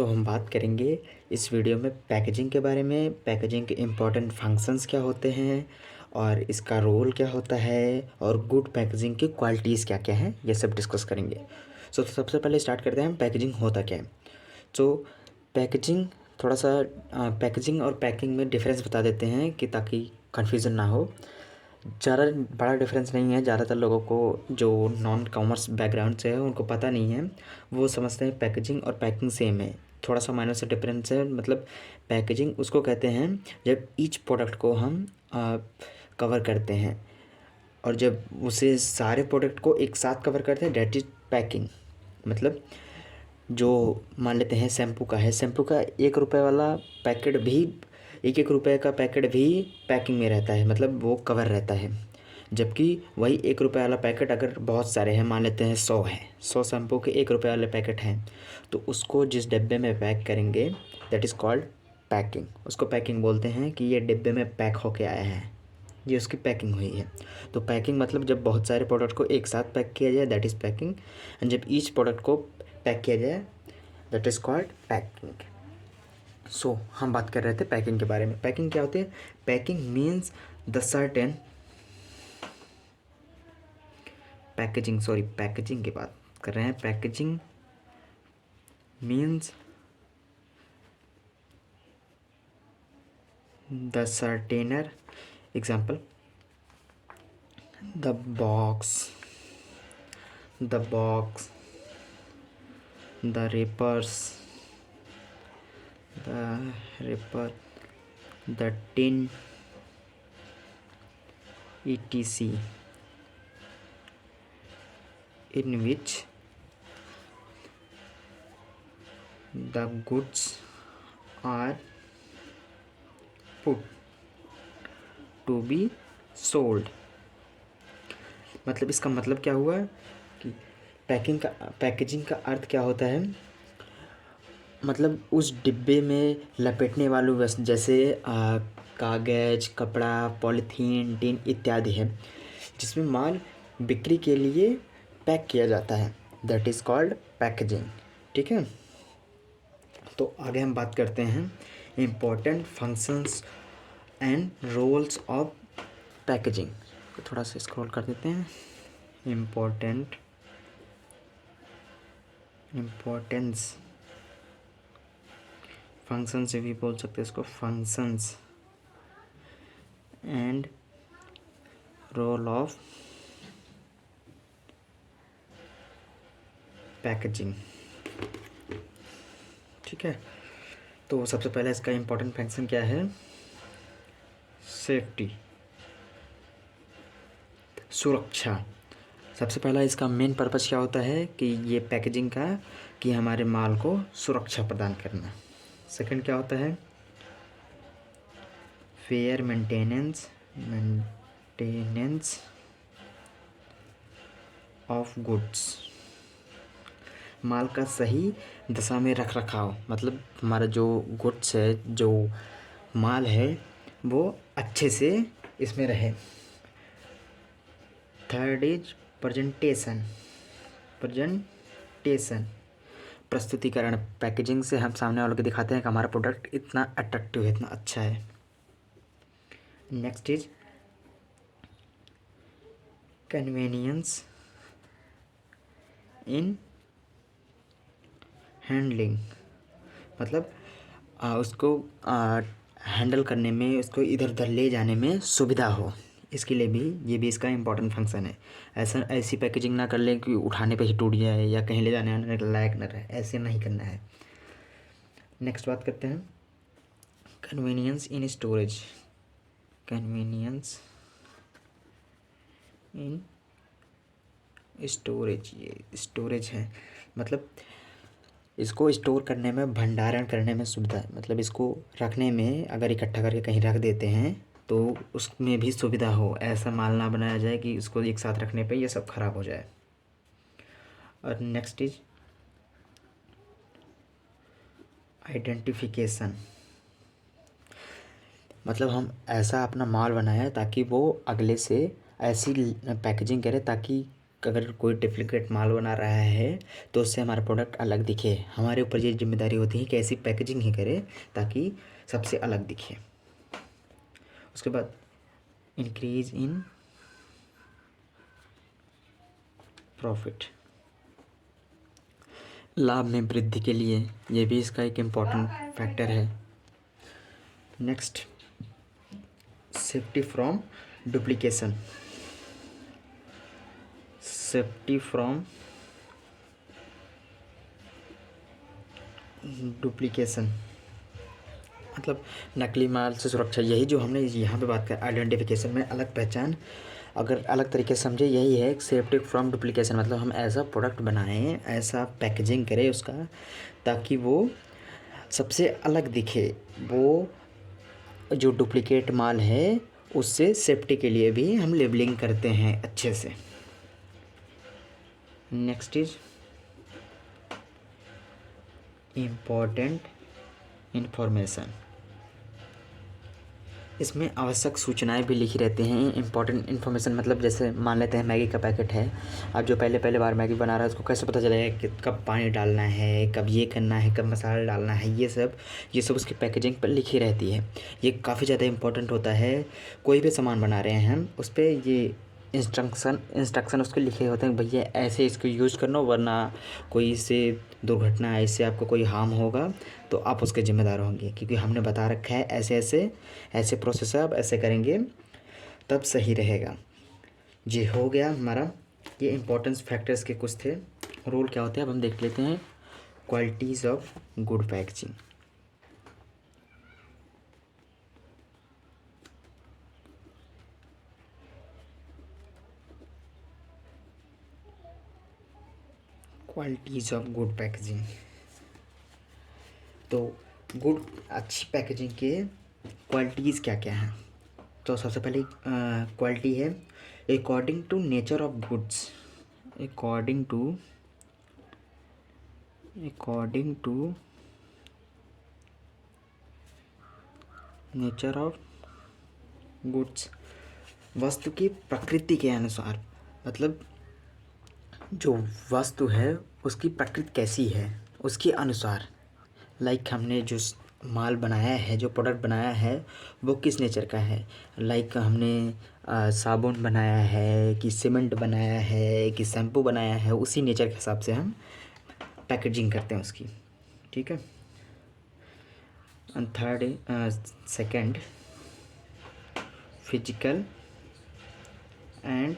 हम बात करेंगे इस वीडियो में पैकेजिंग के बारे में। पैकेजिंग के इम्पोर्टेंट फंक्शंस क्या होते हैं और इसका रोल क्या होता है और गुड पैकेजिंग की क्वालिटीज़ क्या क्या हैं, ये सब डिस्कस करेंगे। तो सबसे पहले स्टार्ट करते हैं हम पैकेजिंग होता क्या है। तो पैकेजिंग थोड़ा सा पैकेजिंग और पैकिंग में डिफरेंस बता देते हैं कि ताकि कन्फ्यूज़न ना हो। ज़्यादा बड़ा डिफरेंस नहीं है। ज़्यादातर लोगों को जो नॉन कॉमर्स बैकग्राउंड से है उनको पता नहीं है, वो समझते हैं पैकेजिंग और पैकिंग सेम है। थोड़ा सा माइनर से डिफरेंस है। मतलब पैकेजिंग उसको कहते हैं जब ईच प्रोडक्ट को हम कवर करते हैं, और जब उसे सारे प्रोडक्ट को एक साथ कवर करते हैं डेट इज पैकिंग। मतलब जो मान लेते हैं शैम्पू का है, शैम्पू का 1 रुपये वाला पैकेट भी, 1 1 रुपये का पैकेट भी पैकिंग में रहता है, मतलब वो कवर रहता है। जबकि वही 1 रुपये वाला पैकेट अगर बहुत सारे हैं, मान लेते हैं 100 है, 100 शैम्पू के 1 रुपये वाले पैकेट हैं, तो उसको जिस डिब्बे में पैक करेंगे दैट इज़ कॉल्ड पैकिंग। उसको पैकिंग बोलते हैं कि ये डिब्बे में पैक होके आया है, ये उसकी पैकिंग हुई है। तो पैकिंग मतलब जब बहुत सारे प्रोडक्ट को एक साथ पैक किया जाए दैट इज़ पैकिंग, एंड जब ईच प्रोडक्ट को पैक किया जाए दैट इज़ कॉल्ड पैकिंग। हम बात कर रहे थे पैकिंग के बारे में। पैकिंग क्या होती है? Packing means the certain packaging की बात कर रहे हैं। Packaging means the container, example the box, the wrappers, the tin, etc., in which the goods are put to be sold। मतलब इसका मतलब क्या हुआ कि पैकेजिंग का अर्थ क्या होता है? मतलब उस डिब्बे में लपेटने वाली वस्तु जैसे कागज़, कपड़ा, पॉलीथीन, टिन इत्यादि है, जिसमें माल बिक्री के लिए पैक किया जाता है, दैट इज़ कॉल्ड पैकेजिंग। ठीक है, तो आगे हम बात करते हैं important functions and roles of packaging. तो थोड़ा सा स्क्रॉल कर देते हैं। इम्पोर्टेंस, फंक्शन से भी बोल सकते हैं इसको, functions and role of packaging. ठीक है, तो सबसे पहले इसका इम्पोर्टेंट फंक्शन क्या है? सेफ्टी, सुरक्षा। सबसे पहला इसका मेन पर्पस क्या होता है कि ये पैकेजिंग का, कि हमारे माल को सुरक्षा प्रदान करना। सेकंड क्या होता है? फेयर मेंटेनेंस ऑफ गुड्स, माल का सही दशा में रख रखाव, मतलब हमारा जो गुड्स है, जो माल है, वो अच्छे से इसमें रहे। थर्ड इज प्रेजेंटेशन, प्रस्तुतिकरण। पैकेजिंग से हम सामने वालों को दिखाते हैं कि हमारा प्रोडक्ट इतना अट्रैक्टिव है, इतना अच्छा है। Next is convenience in handling, मतलब उसको हैंडल करने में, उसको इधर उधर ले जाने में सुविधा हो, इसके लिए भी ये भी इसका इम्पोर्टेंट फंक्शन है। ऐसी पैकेजिंग ना कर लें कि उठाने पे ही टूट जाए या कहीं ले जाने आने लायक न रहे, ऐसे नहीं करना है। नेक्स्ट बात करते हैं कन्वीनियंस इन स्टोरेज। ये स्टोरेज है, मतलब इसको स्टोर करने में, भंडारण करने में सुविधा है। मतलब इसको रखने में, अगर इकट्ठा करके कहीं रख देते हैं तो उसमें भी सुविधा हो, ऐसा माल ना बनाया जाए कि इसको एक साथ रखने पे ये सब खराब हो जाए। और नेक्स्ट इज आइडेंटिफिकेशन, मतलब हम ऐसा अपना माल बनाए ताकि वो अगले से ऐसी पैकेजिंग करे ताकि अगर कोई डुप्लीकेट माल बना रहा है तो उससे हमारा प्रोडक्ट अलग दिखे, हमारे ऊपर ये जिम्मेदारी होती है कि ऐसी पैकेजिंग ही करें ताकि सबसे अलग दिखे। उसके बाद इंक्रीज इन प्रॉफिट, लाभ में वृद्धि के लिए ये भी इसका एक इम्पॉर्टेंट फैक्टर है। Next, safety from duplication, safety from duplication मतलब नकली माल से सुरक्षा। यही जो हमने यहाँ पे बात कर आइडेंटिफिकेशन में अलग पहचान, अगर अलग तरीके से समझे, यही है सेफ्टी फ्रॉम डुप्लीकेशन। मतलब हम ऐसा प्रोडक्ट बनाएं, ऐसा पैकेजिंग करें उसका ताकि वो सबसे अलग दिखे, वो जो डुप्लीकेट माल है उससे सेफ्टी के लिए भी हम लेबलिंग करते हैं अच्छे से। नेक्स्ट इज इम्पॉर्टेंट इन्फॉर्मेशन, इसमें आवश्यक सूचनाएं भी लिखी रहती हैं। इम्पॉर्टेंट इन्फॉर्मेशन मतलब जैसे मान लेते हैं मैगी का पैकेट है, अब जो पहले बार मैगी बना रहा है उसको कैसे पता चलेगा कि कब पानी डालना है, कब ये करना है, कब मसाला डालना है, ये सब उसकी पैकेजिंग पर लिखी रहती है। ये काफ़ी ज़्यादा इम्पोर्टेंट होता है। कोई भी सामान बना रहे हैं हम, उस पर ये इंस्ट्रक्शन उसके लिखे होते हैं, भैया ऐसे इसको यूज़ करना वरना कोई इससे दुर्घटना, इससे आपको कोई हार्म होगा तो आप उसके ज़िम्मेदार होंगे, क्योंकि हमने बता रखा है ऐसे ऐसे ऐसे प्रोसेस है, आप ऐसे करेंगे तब सही रहेगा। जी हो गया हमारा, ये इम्पोर्टेंस फैक्टर्स के कुछ थे। रोल क्या होते हैं अब हम देख लेते हैं। Qualities of good packaging, qualities of good packaging. तो गुड अच्छी पैकेजिंग के क्वालिटीज़ क्या क्या हैं। तो सबसे पहले क्वालिटी है according to nature of goods, according to nature of goods, वस्तु की प्रकृति के अनुसार। मतलब जो वस्तु है उसकी प्रकृति कैसी है उसके अनुसार, लाइक हमने जो माल बनाया है, जो प्रोडक्ट बनाया है वो किस नेचर का है। लाइक हमने साबुन बनाया है कि सीमेंट बनाया है कि शैम्पू बनाया है, उसी नेचर के हिसाब से हम पैकेजिंग करते हैं उसकी। ठीक है। And second, physical and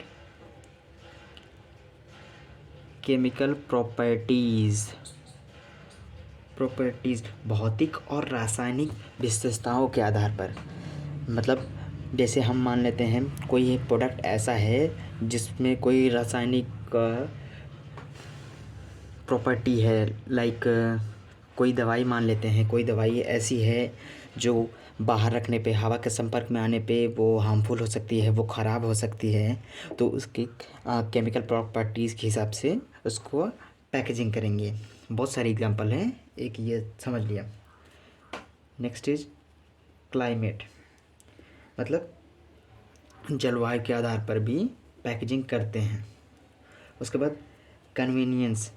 chemical properties, भौतिक और रासायनिक विशेषताओं के आधार पर। मतलब जैसे हम मान लेते हैं कोई प्रोडक्ट ऐसा है जिसमें कोई रासायनिक प्रॉपर्टी है, लाइक कोई दवाई मान लेते हैं, कोई दवाई ऐसी है जो बाहर रखने पे, हवा के संपर्क में आने पे वो हार्मफुल हो सकती है, वो ख़राब हो सकती है, तो उसकी केमिकल प्रॉपर्टीज़ के हिसाब से उसको पैकेजिंग करेंगे। बहुत सारे एग्जांपल हैं, एक ये समझ लिया। नेक्स्ट इज क्लाइमेट, मतलब जलवायु के आधार पर भी पैकेजिंग करते हैं। उसके बाद कन्वीनियंस,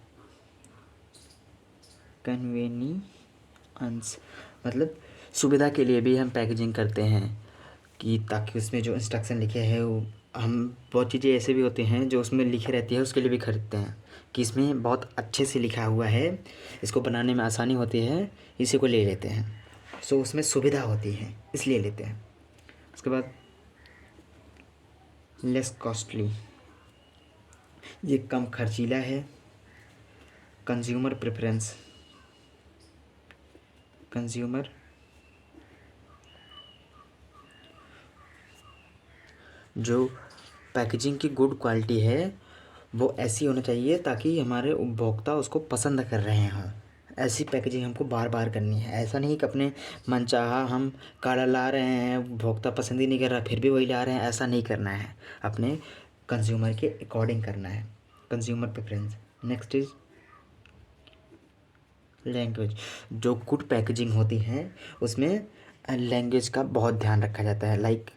मतलब सुविधा के लिए भी हम पैकेजिंग करते हैं कि ताकि उसमें जो इंस्ट्रक्शन लिखे हैं वो, हम बहुत चीज़ें ऐसे भी होते हैं जो उसमें लिखी रहती है उसके लिए भी खरीदते हैं कि इसमें बहुत अच्छे से लिखा हुआ है, इसको बनाने में आसानी होती है, इसी को ले लेते हैं। सो उसमें सुविधा होती है इसलिए लेते हैं। उसके बाद लेस कॉस्टली, ये कम खर्चीला है। कंज्यूमर प्रेफरेंस, जो पैकेजिंग की गुड क्वालिटी है वो ऐसी होनी चाहिए ताकि हमारे उपभोक्ता उसको पसंद कर रहे हों। ऐसी पैकेजिंग हमको बार बार करनी है। ऐसा नहीं कि अपने मनचाहा हम काला ला रहे हैं, उपभोक्ता पसंद ही नहीं कर रहा फिर भी वही ला रहे हैं, ऐसा नहीं करना है। अपने कंज्यूमर के अकॉर्डिंग करना है, consumer preference. Next is language, जो गुड पैकेजिंग होती है उसमें लैंग्वेज का बहुत ध्यान रखा जाता है। लाइक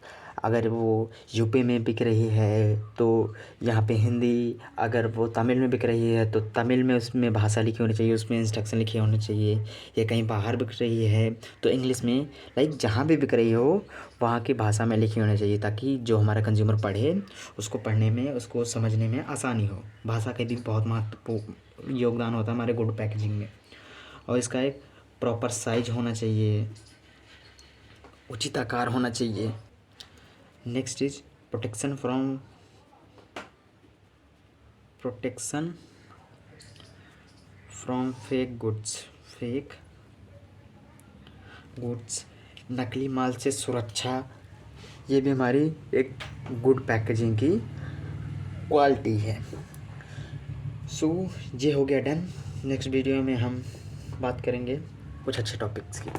अगर वो यूपी में बिक रही है तो यहाँ पे हिंदी, अगर वो तमिल में बिक रही है तो तमिल में उसमें भाषा लिखी होनी चाहिए, उसमें इंस्ट्रक्शन लिखे होने चाहिए। या कहीं बाहर बिक रही है तो इंग्लिश में, लाइक जहाँ भी बिक रही हो वहाँ की भाषा में लिखी होनी चाहिए, ताकि जो हमारा कंज्यूमर पढ़े उसको पढ़ने में, उसको समझने में आसानी हो। भाषा का भी बहुत महत्वपूर्ण योगदान होता है हमारे गुड पैकेजिंग में। और इसका एक प्रॉपर साइज होना चाहिए, उचित आकार होना चाहिए। Next is protection from fake goods, नकली माल से सुरक्षा, ये भी हमारी एक गुड पैकेजिंग की क्वालिटी है। सो ये हो गया डन। नेक्स्ट वीडियो में हम बात करेंगे कुछ अच्छे टॉपिक्स की।